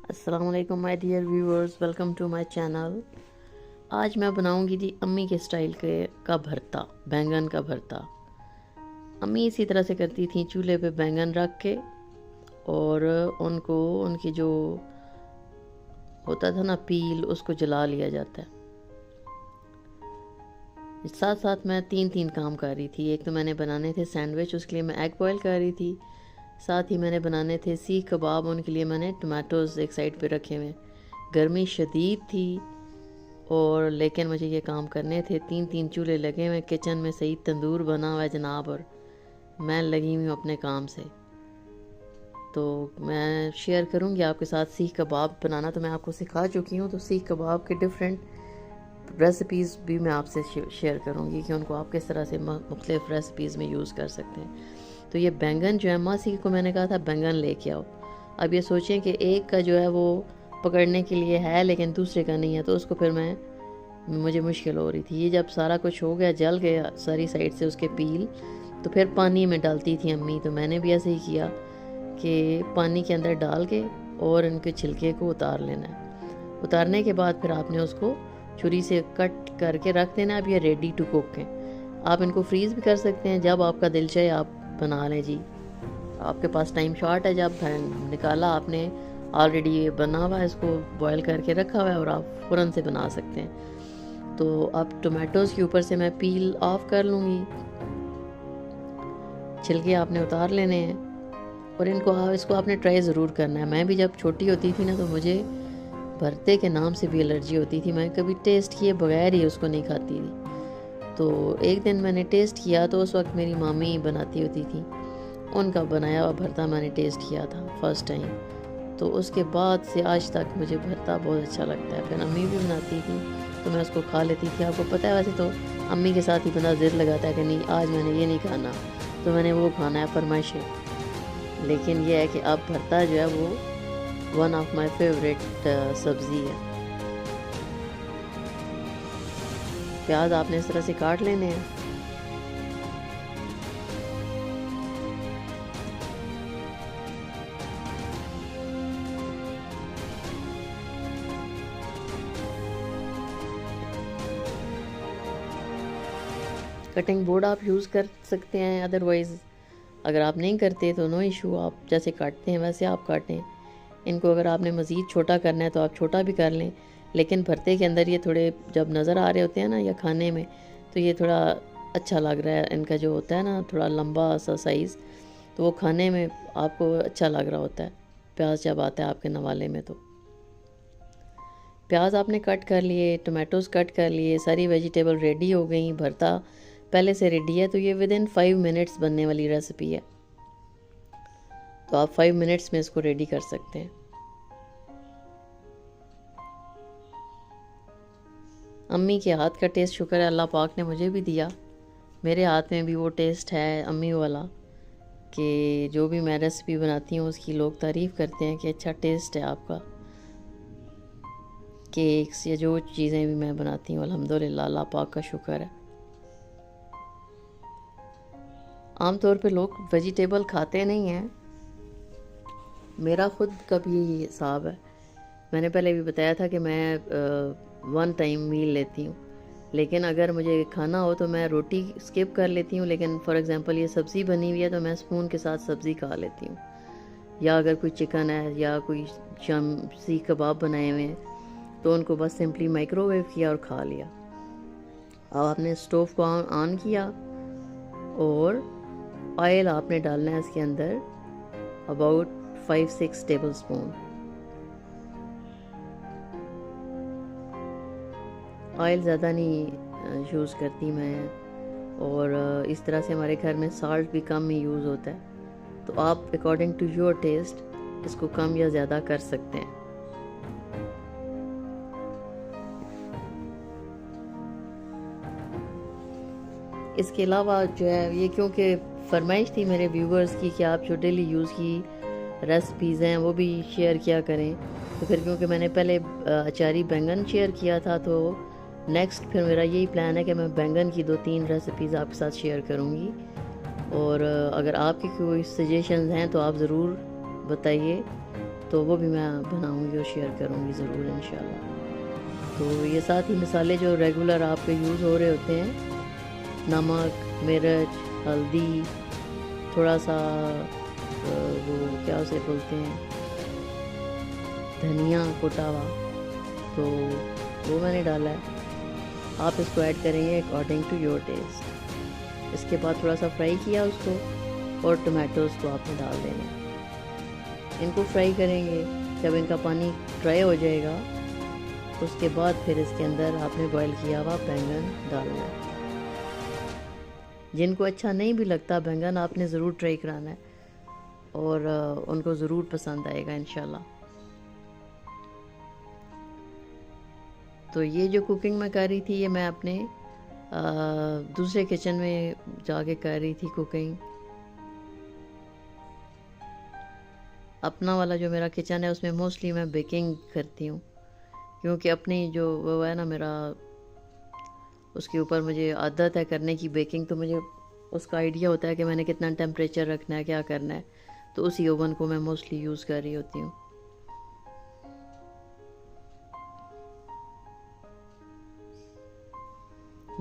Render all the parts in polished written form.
अस्सलाम वालेकुम my dear viewers, welcome to my channel. आज मैं बनाऊंगी जी अम्मी के स्टाइल का भरता, बैंगन का भरता। अम्मी इसी तरह से करती थी, चूल्हे पे बैंगन रख के और उनको उनकी जो होता था ना पील, उसको जला लिया जाता है। साथ साथ मैं तीन तीन काम कर रही थी। एक तो मैंने बनाने थे सैंडविच, उसके लिए मैं एग बॉयल कर रही थी। साथ ही मैंने बनाने थे सीख कबाब, उनके लिए मैंने टमाटोज़ एक साइड पे रखे हुए। गर्मी शदीद थी और लेकिन मुझे ये काम करने थे। तीन तीन चूल्हे लगे हुए किचन में, सही तंदूर बना हुआ है जनाब, और मैं लगी हुई हूँ अपने काम से। तो मैं शेयर करूँगी आपके साथ सीख कबाब बनाना। तो मैं आपको सिखा चुकी हूँ, तो सीख कबाब के डिफरेंट रेसिपीज़ भी मैं आपसे शेयर करूँगी कि उनको आप किस तरह से मुख्तलिफ़ रेसिपीज़ में यूज़ कर सकते हैं। तो ये बैंगन जो है, मासी को मैंने कहा था बैंगन लेके आओ। अब ये सोचें कि एक का जो है वो पकड़ने के लिए है लेकिन दूसरे का नहीं है, तो उसको फिर मुझे मुश्किल हो रही थी। ये जब सारा कुछ हो गया, जल गया सारी साइड से उसके पील, तो फिर पानी में डालती थी अम्मी। तो मैंने भी ऐसे ही किया कि पानी के अंदर डाल के और इनके छिलके को उतार लेना है। उतारने के बाद फिर आपने उसको छुरी से कट करके रख देना। अब ये रेडी टू कुक है। आप इनको फ्रीज़ भी कर सकते हैं, जब आपका दिल चाहे आप बना लें जी। आपके पास टाइम शॉर्ट है, जब निकाला आपने, ऑलरेडी ये बना हुआ है, इसको बॉयल करके रखा हुआ है और आप फ़ौरन से बना सकते हैं। तो अब टोमेटोज़ के ऊपर से मैं पील ऑफ कर लूँगी। छिलके आपने उतार लेने हैं और इसको आपने ट्राई ज़रूर करना है। मैं भी जब छोटी होती थी ना, तो मुझे भरते के नाम से भी एलर्जी होती थी। मैं कभी टेस्ट किए बगैर ही उसको नहीं खाती थी। तो एक दिन मैंने टेस्ट किया, तो उस वक्त मेरी मामी बनाती होती थी, उनका बनाया हुआ भरता मैंने टेस्ट किया था फर्स्ट टाइम। तो उसके बाद से आज तक मुझे भरता बहुत अच्छा लगता है। फिर अम्मी भी बनाती थी तो मैं उसको खा लेती थी। आपको पता है, वैसे तो अम्मी के साथ ही बंदा ज़िद लगाता है कि नहीं आज मैंने ये नहीं खाना, तो मैंने वो खाना है, फरमाइश है। लेकिन यह है कि अब भरता जो है वो वन ऑफ माई फेवरेट सब्ज़ी है। प्याज आपने इस तरह से काट लेने हैं। कटिंग बोर्ड आप यूज़ कर सकते हैं, अदरवाइज़ अगर आप नहीं करते तो नो इशू, आप जैसे काटते हैं वैसे आप काटें इनको। अगर आपने मज़ीद छोटा करना है तो आप छोटा भी कर लें, लेकिन भरते के अंदर ये थोड़े जब नज़र आ रहे होते हैं ना या खाने में, तो ये थोड़ा अच्छा लग रहा है। इनका जो होता है ना थोड़ा लंबा सा साइज़, तो वो खाने में आपको अच्छा लग रहा होता है प्याज जब आता है आपके नवाले में। तो प्याज आपने कट कर लिए, टमाटोज़ कट कर लिए, सारी वेजिटेबल रेडी हो गई, भरता पहले से रेडी है। तो ये विद इन 5 मिनट्स बनने वाली रेसिपी है, तो आप 5 मिनट्स में इसको रेडी कर सकते हैं। अम्मी के हाथ का टेस्ट शुक्र है अल्लाह पाक ने मुझे भी दिया, मेरे हाथ में भी वो टेस्ट है अम्मी वाला, कि जो भी मैं रेसिपी बनाती हूँ उसकी लोग तारीफ़ करते हैं कि अच्छा टेस्ट है आपका। केक्स या जो चीज़ें भी मैं बनाती हूँ अल्हम्दुलिल्लाह अल्लाह पाक का शुक्र है। आम तौर पे लोग वेजिटेबल खाते नहीं हैं, मेरा ख़ुद का भी यही हिसाब है। मैंने पहले भी बताया था कि मैं 1 टाइम मील लेती हूँ, लेकिन अगर मुझे खाना हो तो मैं रोटी स्किप कर लेती हूँ। लेकिन फॉर एग्ज़ाम्पल ये सब्ज़ी बनी हुई है तो मैं स्पून के साथ सब्ज़ी खा लेती हूँ, या अगर कोई चिकन है या कोई सीख कबाब बनाए हुए हैं तो उनको बस सिंपली माइक्रोवेव किया और खा लिया। अब आपने स्टोव को ऑन किया और ऑयल आपने डालना है इसके अंदर अबाउट 5-6 टेबल स्पून। ऑयल ज़्यादा नहीं यूज़ करती मैं, और इस तरह से हमारे घर में साल्ट भी कम ही यूज़ होता है। तो आप अकॉर्डिंग टू योर टेस्ट इसको कम या ज़्यादा कर सकते हैं। इसके अलावा जो है ये, क्योंकि फरमाइश थी मेरे व्यूवर्स की कि आप जो डेली यूज़ की रेसिपीज़ हैं वो भी शेयर किया करें, तो फिर क्योंकि मैंने पहले अचारी बैंगन शेयर किया था, तो नेक्स्ट फिर मेरा यही प्लान है कि मैं बैंगन की 2-3 रेसिपीज़ आपके साथ शेयर करूँगी। और अगर आपकी कोई सजेशंस हैं तो आप ज़रूर बताइए। तो वो भी मैं बनाऊंगी और शेयर करूंगी ज़रूर इंशाल्लाह। तो ये साथ ही मसाले जो रेगुलर आपके यूज़ हो रहे होते हैं, नमक, मिर्च, हल्दी, थोड़ा सा वो क्या उसे बोलते हैं, धनिया कुटा हुआ, तो वो मैंने डाला है। आप इसको ऐड करेंगे अकॉर्डिंग टू योर टेस्ट। इसके बाद थोड़ा सा फ्राई किया उसको और टमाटोज़ को आपने डाल देना। इनको फ्राई करेंगे, जब इनका पानी ड्राई हो जाएगा उसके बाद फिर इसके अंदर आपने बॉईल किया हुआ बैंगन डालना है। जिनको अच्छा नहीं भी लगता बैंगन, आपने ज़रूर ट्राई कराना है और उनको ज़रूर पसंद आएगा इंशाल्लाह। तो ये जो कुकिंग मैं कर रही थी, ये मैं अपने दूसरे किचन में जाके कर रही थी कुकिंग। अपना वाला जो मेरा किचन है उसमें मोस्टली मैं बेकिंग करती हूँ, क्योंकि अपनी जो वो है ना मेरा, उसके ऊपर मुझे आदत है करने की बेकिंग, तो मुझे उसका आइडिया होता है कि मैंने कितना टेम्परेचर रखना है, क्या करना है, तो उसी ओवन को मैं मोस्टली यूज़ कर रही होती हूँ।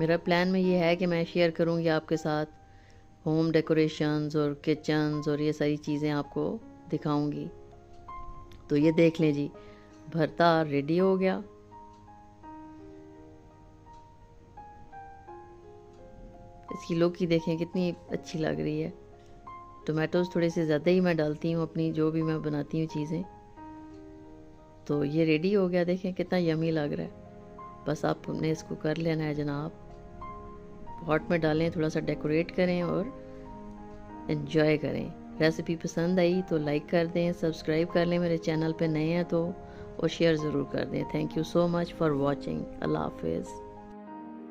मेरा प्लान में ये है कि मैं शेयर करूँगी आपके साथ होम डेकोरेशंस और किचन्स और ये सारी चीज़ें आपको दिखाऊंगी। तो ये देख लें जी, भरता रेडी हो गया। इसकी लौकी देखें कितनी अच्छी लग रही है। टोमेटोज़ थोड़े से ज़्यादा ही मैं डालती हूँ अपनी जो भी मैं बनाती हूँ चीज़ें। तो ये रेडी हो गया, देखें कितना यमी लग रहा है। बस आपने इसको कर लेना है जनाब, पॉट में डालें, थोड़ा सा डेकोरेट करें और एंजॉय करें। रेसिपी पसंद आई तो लाइक कर दें, सब्सक्राइब कर लें मेरे चैनल पे नए हैं तो, और शेयर ज़रूर कर दें। Thank you so much for watching. अल्लाह हाफिज़।